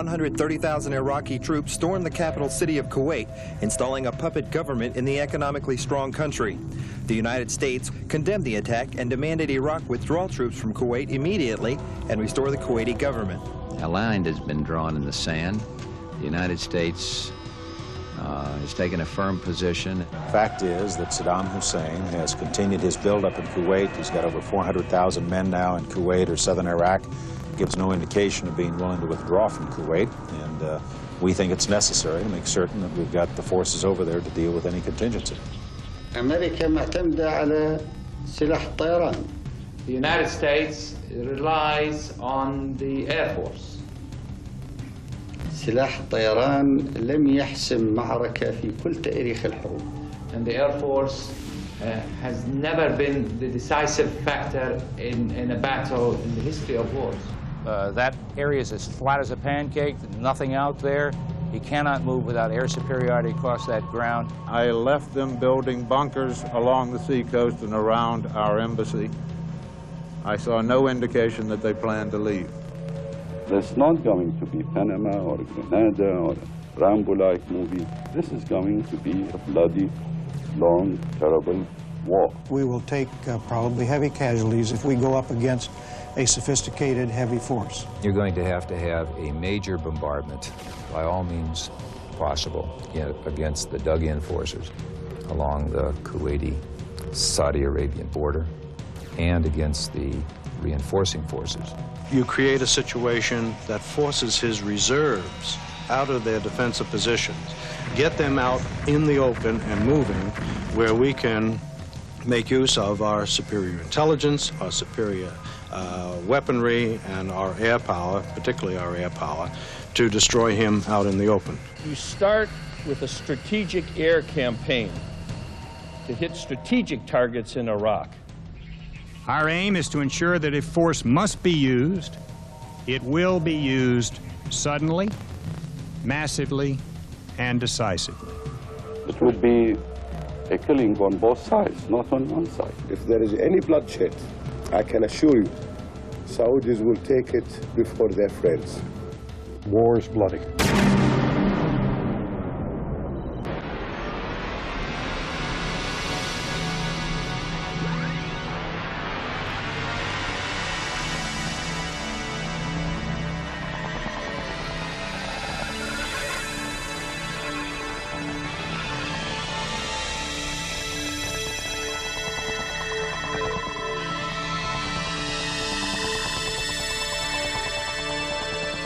130,000 Iraqi troops stormed the capital city of Kuwait, installing a puppet government in the economically strong country. The United States condemned the attack and demanded Iraq withdraw troops from Kuwait immediately and restore the Kuwaiti government. A line has been drawn in the sand. The United States has taken a firm position. Fact is that Saddam Hussein has continued his buildup in Kuwait. He's got over 400,000 men now in Kuwait or southern Iraq. Gives no indication of being willing to withdraw from Kuwait, and we think it's necessary to make certain that we've got the forces over there to deal with any contingency. أمريكا معتمدة على سلاح الطيران. The United States relies on the Air Force. سلاح الطيران لم يحسم معركة في كل تاريخ الحروب. And the Air Force has never been the decisive factor in a battle in the history of wars. That area is as flat as a pancake, nothing out there. You cannot move without air superiority across that ground. I left them building bunkers along the seacoast and around our embassy. I saw no indication that they planned to leave. There's not going to be Panama or Grenada or a Rambo-like movie. This is going to be a bloody, long, terrible war. We will take probably heavy casualties if we go up against a sophisticated heavy force. You're going to have a major bombardment, by all means possible, against the dug-in forces along the Kuwaiti-Saudi Arabian border and against the reinforcing forces. You create a situation that forces his reserves out of their defensive positions, get them out in the open and moving where we can make use of our superior intelligence, our superior weaponry, and our air power, particularly our air power, to destroy him out in the open. You start with a strategic air campaign to hit strategic targets in Iraq. Our aim is to ensure that if force must be used, it will be used suddenly, massively, and decisively. It will be a killing on both sides, not on one side. If there is any bloodshed, I can assure you, Saudis will take it before their friends. War is bloody.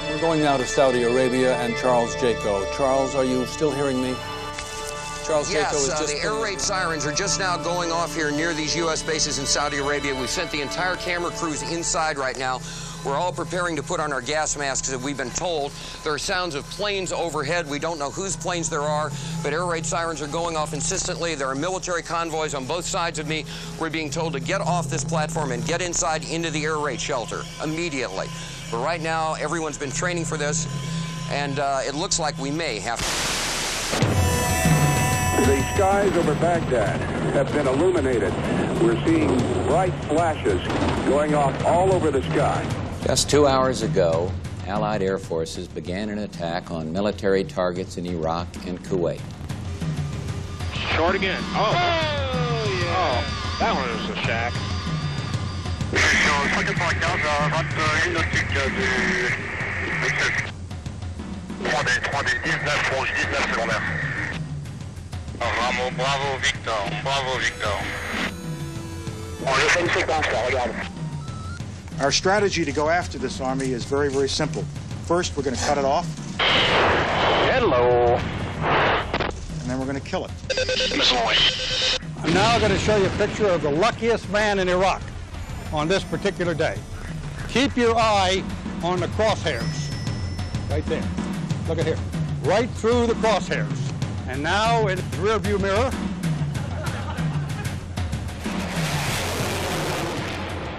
We're going now to Saudi Arabia and Charles Jaco. Charles, are you still hearing me? Charles Jaco is just... the air raid sirens are just now going off here near these U.S. bases in Saudi Arabia. We've sent the entire camera crews inside right now. We're all preparing to put on our gas masks, as we've been told. There are sounds of planes overhead. We don't know whose planes there are, but air raid sirens are going off insistently. There are military convoys on both sides of me. We're being told to get off this platform and get inside into the air raid shelter immediately. But right now, everyone's been training for this, and it looks like we may have to. The skies over Baghdad have been illuminated. We're seeing bright flashes going off all over the sky. Just 2 hours ago, Allied air forces began an attack on military targets in Iraq and Kuwait. Short again. Oh, yeah. Oh, that one was a shack. Bravo, Victor. Bravo, Victor. Our strategy to go after this army is very, very simple. First, we're going to cut it off. Hello. And then we're going to kill it. I'm now going to show you a picture of the luckiest man in Iraq on this particular day. Keep your eye on the crosshairs. Right there. Look at here. Right through the crosshairs. And now in the rear view mirror.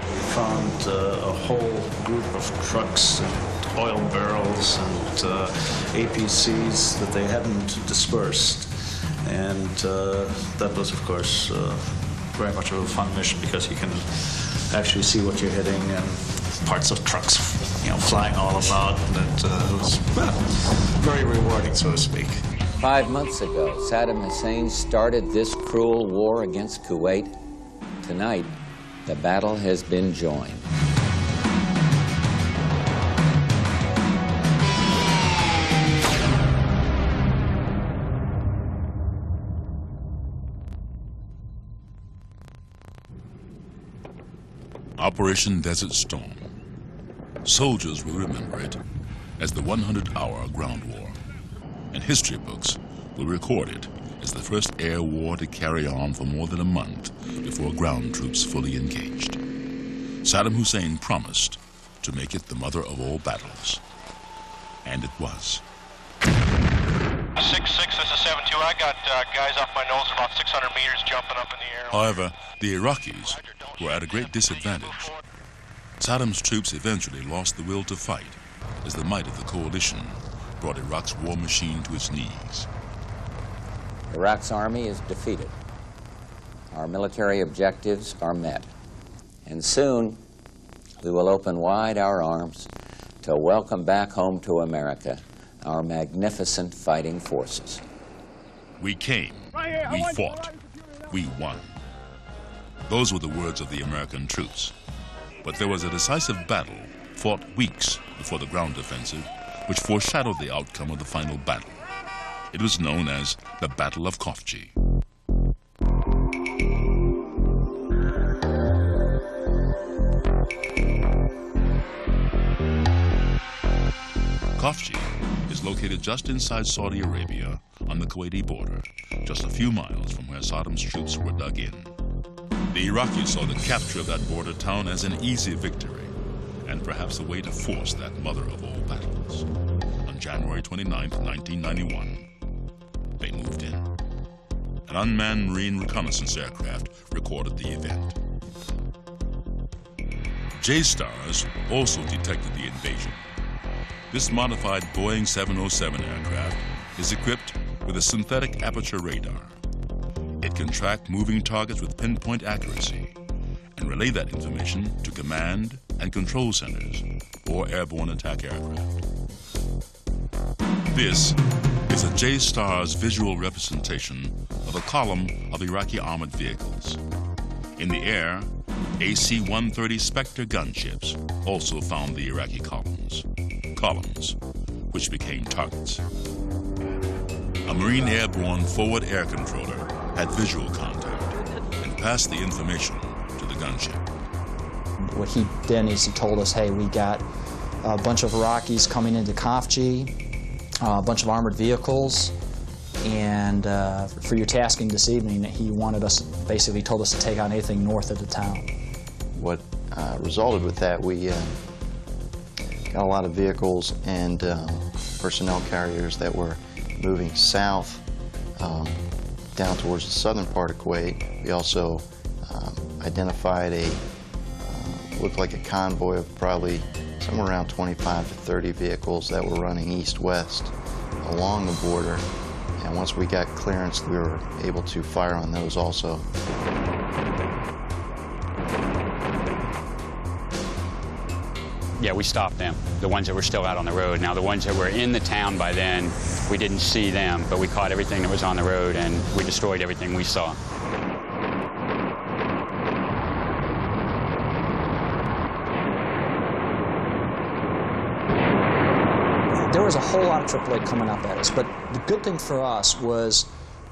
We found a whole group of trucks and oil barrels and APCs that they hadn't dispersed. And that was, of course, very much of a fun mission because you can actually see what you're hitting and parts of trucks, flying all about. That was very rewarding, so to speak. 5 months ago, Saddam Hussein started this cruel war against Kuwait. Tonight, the battle has been joined. Operation Desert Storm. Soldiers will remember it as the 100-hour ground war, and history books will record it as the first air war to carry on for more than a month before ground troops fully engaged. Saddam Hussein promised to make it the mother of all battles, and it was. 6-6, this is 7-2. I got guys off my nose about 600 meters jumping up in the air. However, the Iraqis were at a great disadvantage. Saddam's troops eventually lost the will to fight as the might of the coalition brought Iraq's war machine to its knees. Iraq's army is defeated. Our military objectives are met. And soon, we will open wide our arms to welcome back home to America our magnificent fighting forces. We came, we fought, we won. Those were the words of the American troops. But there was a decisive battle fought weeks before the ground offensive, which foreshadowed the outcome of the final battle. It was known as the Battle of Khafji. Khafji is located just inside Saudi Arabia on the Kuwaiti border, just a few miles from where Saddam's troops were dug in. The Iraqis saw the capture of that border town as an easy victory, and perhaps a way to force that mother of all battles. On January 29, 1991, they moved in. An unmanned Marine reconnaissance aircraft recorded the event. J-Stars also detected the invasion. This modified Boeing 707 aircraft is equipped with a synthetic aperture radar. It can track moving targets with pinpoint accuracy and relay that information to command and control centers or airborne attack aircraft. This is a J-Star's visual representation of a column of Iraqi armored vehicles. In the air, AC-130 Spectre gunships also found the Iraqi columns, which became targets. A Marine airborne forward air controller had visual contact and passed the information to the gunship. What he did is he told us, hey, we got a bunch of Iraqis coming into Khafji, a bunch of armored vehicles, and for your tasking this evening, he wanted us, basically told us to take on anything north of the town. What resulted with that, we got a lot of vehicles and personnel carriers that were moving south down towards the southern part of Kuwait. We also identified looked like a convoy of probably somewhere around 25 to 30 vehicles that were running east-west along the border. And once we got clearance, we were able to fire on those also. Yeah, we stopped them, the ones that were still out on the road. Now, the ones that were in the town by then, we didn't see them, but we caught everything that was on the road and we destroyed everything we saw. There was a whole lot of AAA coming up at us, but the good thing for us was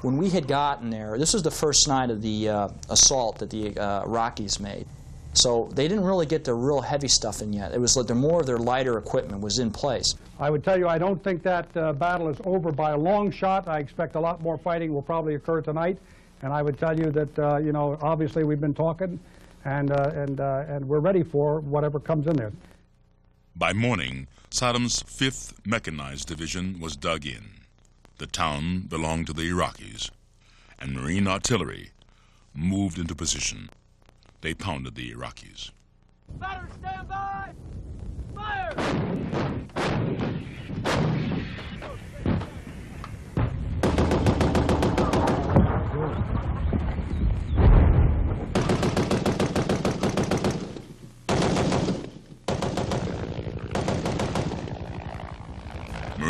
when we had gotten there, this was the first night of the assault that the Iraqis made. So they didn't really get the real heavy stuff in yet. It was like more of their lighter equipment was in place. I would tell you I don't think that battle is over by a long shot. I expect a lot more fighting will probably occur tonight. And I would tell you that, you know, obviously we've been talking and we're ready for whatever comes in there. By morning, Saddam's 5th Mechanized Division was dug in. The town belonged to the Iraqis, and Marine artillery moved into position. They pounded the Iraqis. Batter, stand by! Fire!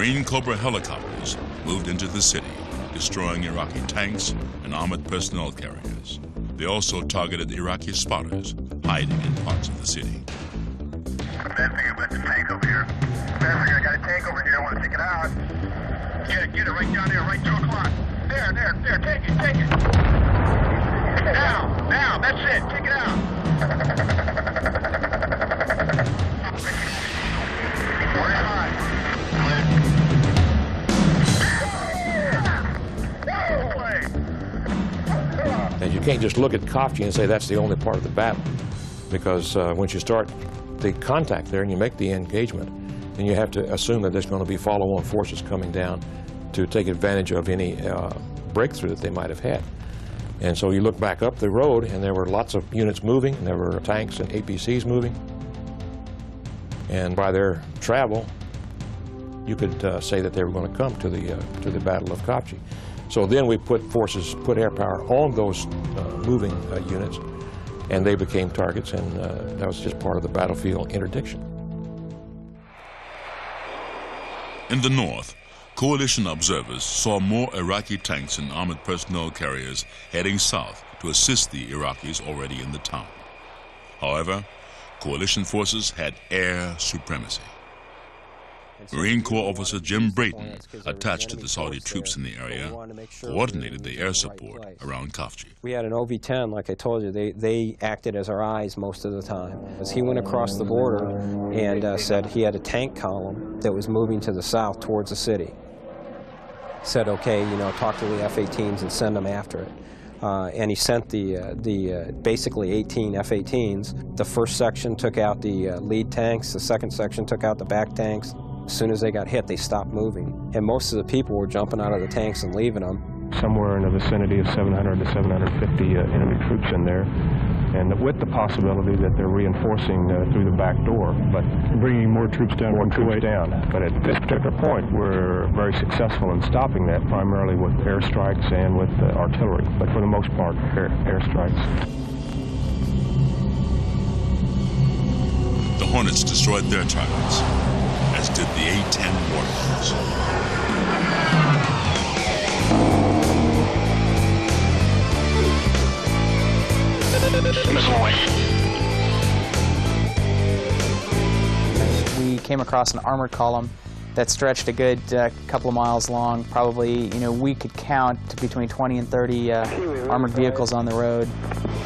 Marine Cobra helicopters moved into the city, destroying Iraqi tanks and armored personnel carriers. They also targeted Iraqi spotters hiding in parts of the city. Bad thing, I've got the tank over here. Bad thing, I got a tank over here. I want to take it out. Get it right down there, right 2 o'clock. There, take it. Now, that's it. Take it out. And you can't just look at Khafji and say that's the only part of the battle, because once you start the contact there and you make the engagement, then you have to assume that there's going to be follow-on forces coming down to take advantage of any breakthrough that they might have had. And so you look back up the road, and there were lots of units moving, and there were tanks and APCs moving. And by their travel, you could say that they were going to come to the Battle of Khafji. So then we put air power on those moving units, and they became targets, and that was just part of the battlefield interdiction. In the north, coalition observers saw more Iraqi tanks and armored personnel carriers heading south to assist the Iraqis already in the town. However, coalition forces had air supremacy. Marine Corps officer Jim Brayton, attached to the Saudi troops in the area, coordinated the air support around Khafji. We had an OV-10, like I told you. They acted as our eyes most of the time. As he went across the border and said he had a tank column that was moving to the south towards the city. Said, okay, talk to the F-18s and send them after it. And he sent basically 18 F-18s. The first section took out the lead tanks. The second section took out the back tanks. As soon as they got hit, they stopped moving. And most of the people were jumping out of the tanks and leaving them. Somewhere in the vicinity of 700 to 750 enemy troops in there, and with the possibility that they're reinforcing through the back door, but bringing more troops down from Kuwait. But at this particular point, we're very successful in stopping that, primarily with airstrikes and with artillery, but for the most part, airstrikes. The Hornets destroyed their targets, as did the A-10 Warthog. We came across an armored column that stretched a good couple of miles long. Probably, we could count between 20 and 30 armored vehicles on the road.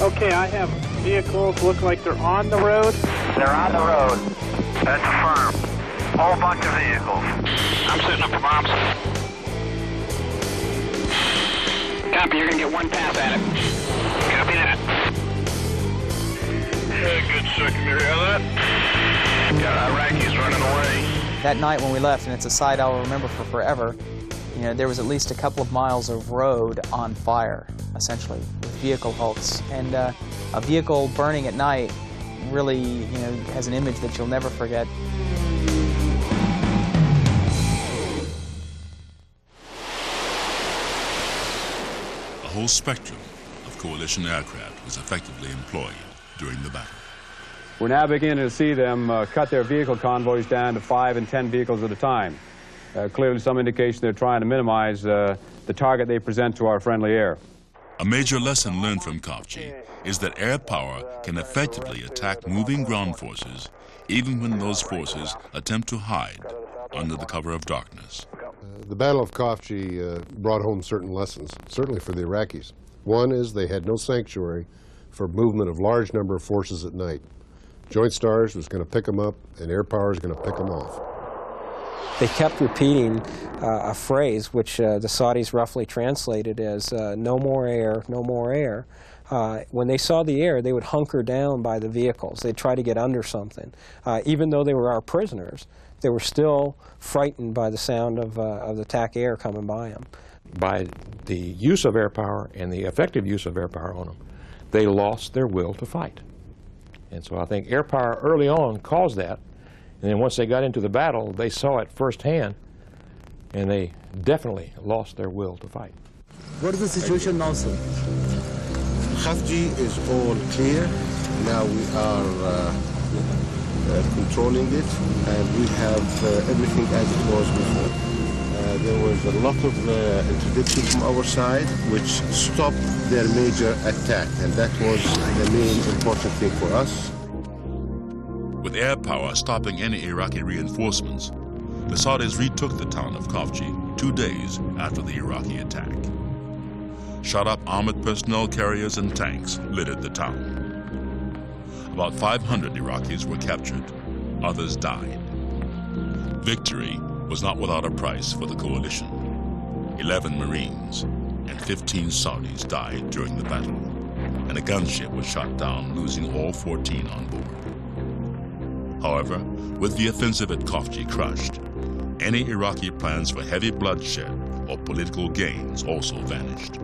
Okay, I have vehicles look like they're on the road. They're on the road. That's affirmed. Whole bunch of vehicles. I'm setting up for bombs. Copy, you're going to get one pass at it. Copy that. Good secondary on that. Got Iraqis running away. That night when we left, and it's a sight I'll remember for forever, there was at least a couple of miles of road on fire, essentially, with vehicle hulks. And a vehicle burning at night really, has an image that you'll never forget. A whole spectrum of coalition aircraft was effectively employed during the battle. We're now beginning to see them cut their vehicle convoys down to 5 and 10 vehicles at a time. Clearly some indication they're trying to minimize the target they present to our friendly air. A major lesson learned from Khafji is that air power can effectively attack moving ground forces, even when those forces attempt to hide under the cover of darkness. The Battle of Khafji brought home certain lessons, certainly for the Iraqis. One is they had no sanctuary for movement of large number of forces at night. Joint Stars was going to pick them up, and air power is going to pick them off. They kept repeating a phrase which the Saudis roughly translated as no more air, no more air. When they saw the air, they would hunker down by the vehicles. They'd try to get under something. Even though they were our prisoners, they were still frightened by the sound of the attack air coming by them. By the use of air power and the effective use of air power on them, they lost their will to fight. And so I think air power early on caused that. And then once they got into the battle, they saw it firsthand, and they definitely lost their will to fight. What is the situation now, sir? Khafji is all clear. Now we are controlling it, and we have everything as it was before. There was a lot of interdiction from our side, which stopped their major attack, and that was the main important thing for us. With air power stopping any Iraqi reinforcements, the Saudis retook the town of Khafji 2 days after the Iraqi attack. Shot-up armored personnel carriers and tanks littered the town. About 500 Iraqis were captured, others died. Victory was not without a price for the coalition. 11 Marines and 15 Saudis died during the battle, and a gunship was shot down, losing all 14 on board. However, with the offensive at Khafji crushed, any Iraqi plans for heavy bloodshed or political gains also vanished.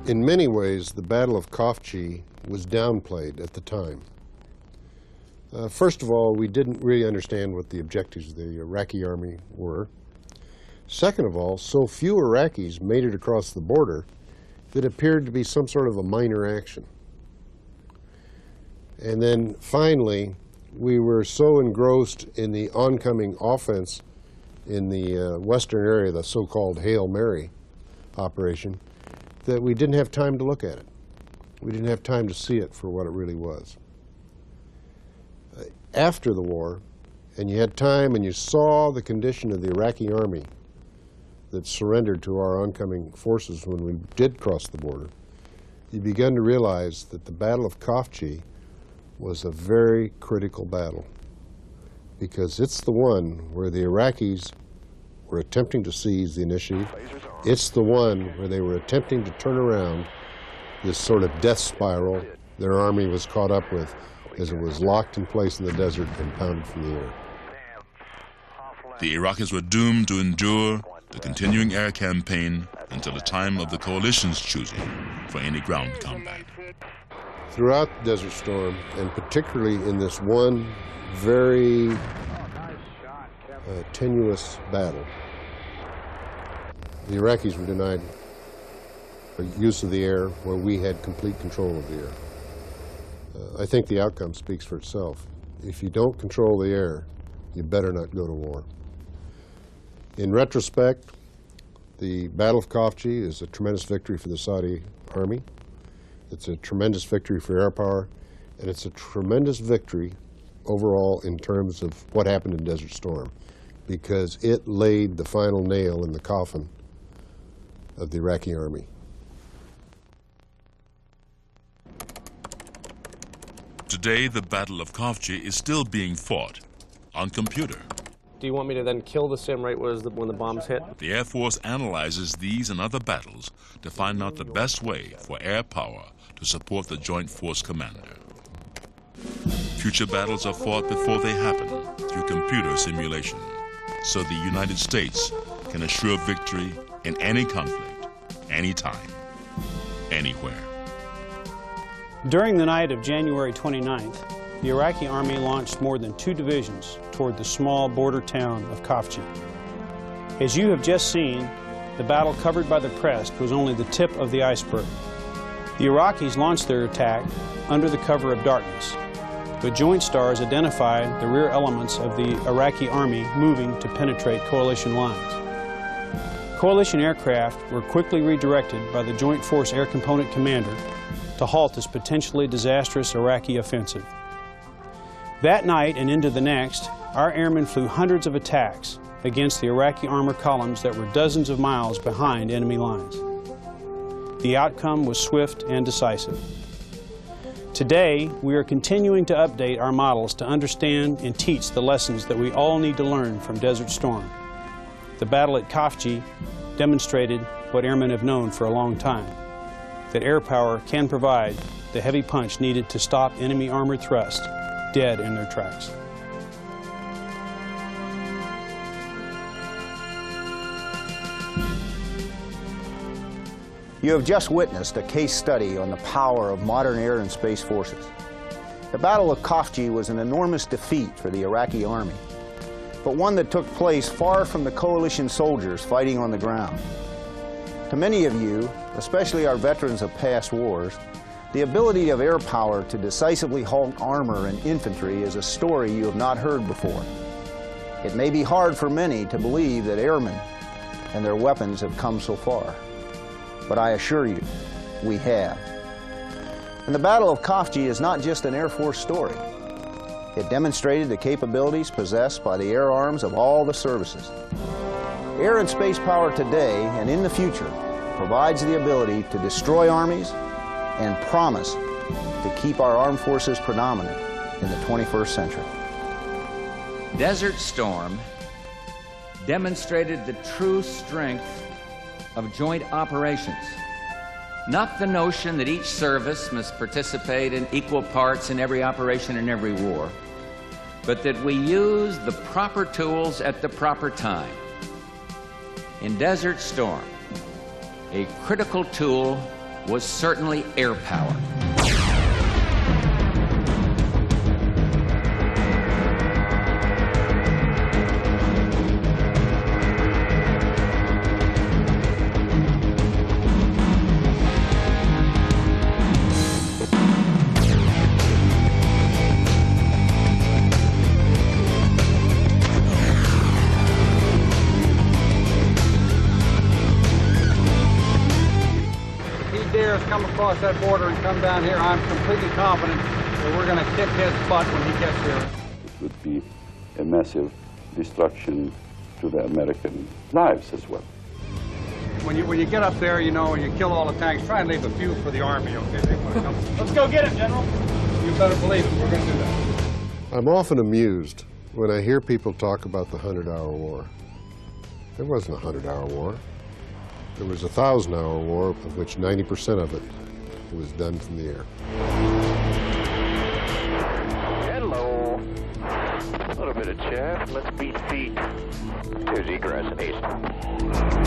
In many ways, the Battle of Khafji was downplayed at the time. First of all, we didn't really understand what the objectives of the Iraqi army were. Second of all, so few Iraqis made it across the border that it appeared to be some sort of a minor action. And then finally, we were so engrossed in the oncoming offense in the western area, the so-called Hail Mary operation, that we didn't have time to look at it. We didn't have time to see it for what it really was. After the war, and you had time and you saw the condition of the Iraqi army that surrendered to our oncoming forces when we did cross the border, you began to realize that the Battle of Khafji was a very critical battle, because it's the one where the Iraqis were attempting to seize the initiative. It's the one where they were attempting to turn around this sort of death spiral their army was caught up with as it was locked in place in the desert and pounded from the air. The Iraqis were doomed to endure the continuing air campaign until the time of the coalition's choosing for any ground combat. Throughout Desert Storm, and particularly in this one very tenuous battle, the Iraqis were denied use of the air where we had complete control of the air. I think the outcome speaks for itself. If you don't control the air, you better not go to war. In retrospect, the Battle of Khafji is a tremendous victory for the Saudi army. It's a tremendous victory for air power, and it's a tremendous victory overall in terms of what happened in Desert Storm, because it laid the final nail in the coffin of the Iraqi army. Today, the Battle of Khafji is still being fought on computer. Do you want me to then kill the sim right when the bombs hit? The Air Force analyzes these and other battles to find out the best way for air power to support the Joint Force Commander. Future battles are fought before they happen through computer simulation, so the United States can assure victory in any conflict, anytime, anywhere. During the night of January 29th, the Iraqi army launched more than 2 divisions toward the small border town of Khafji. As you have just seen, the battle covered by the press was only the tip of the iceberg. The Iraqis launched their attack under the cover of darkness, but Joint Stars identified the rear elements of the Iraqi army moving to penetrate coalition lines. Coalition aircraft were quickly redirected by the Joint Force Air Component Commander to halt this potentially disastrous Iraqi offensive. That night and into the next, our airmen flew hundreds of attacks against the Iraqi armor columns that were dozens of miles behind enemy lines. The outcome was swift and decisive. Today, we are continuing to update our models to understand and teach the lessons that we all need to learn from Desert Storm. The battle at Khafji demonstrated what airmen have known for a long time, that air power can provide the heavy punch needed to stop enemy armored thrust dead in their tracks. You have just witnessed a case study on the power of modern air and space forces. The Battle of Khafji was an enormous defeat for the Iraqi army, but one that took place far from the coalition soldiers fighting on the ground. To many of you, especially our veterans of past wars, The ability of air power to decisively halt armor and infantry is a story you have not heard before. It may be hard for many to believe that airmen and their weapons have come so far, but I assure you, we have. And the Battle of Khafji is not just an Air Force story. It demonstrated the capabilities possessed by the air arms of all the services. Air and space power today and in the future provides the ability to destroy armies and promise to keep our armed forces predominant in the 21st century. Desert Storm demonstrated the true strength of joint operations. Not the notion that each service must participate in equal parts in every operation in every war, but that we use the proper tools at the proper time. In Desert Storm, a critical tool was certainly air power. Come across that border and come down here, I'm completely confident that we're going to kick his butt when he gets here. It would be a massive destruction to the American lives as well. When you get up there, you know, and you kill all the tanks, try and leave a few for the Army, okay? They want to come. Let's go get him, General. You better believe it, we're going to do that. I'm often amused when I hear people talk about the 100-hour war. There wasn't a 100-hour war. There was a 1,000-hour war, of which 90% of it was done from the air. Hello. A little bit of chaff. Let's beat feet. Here's egress and east.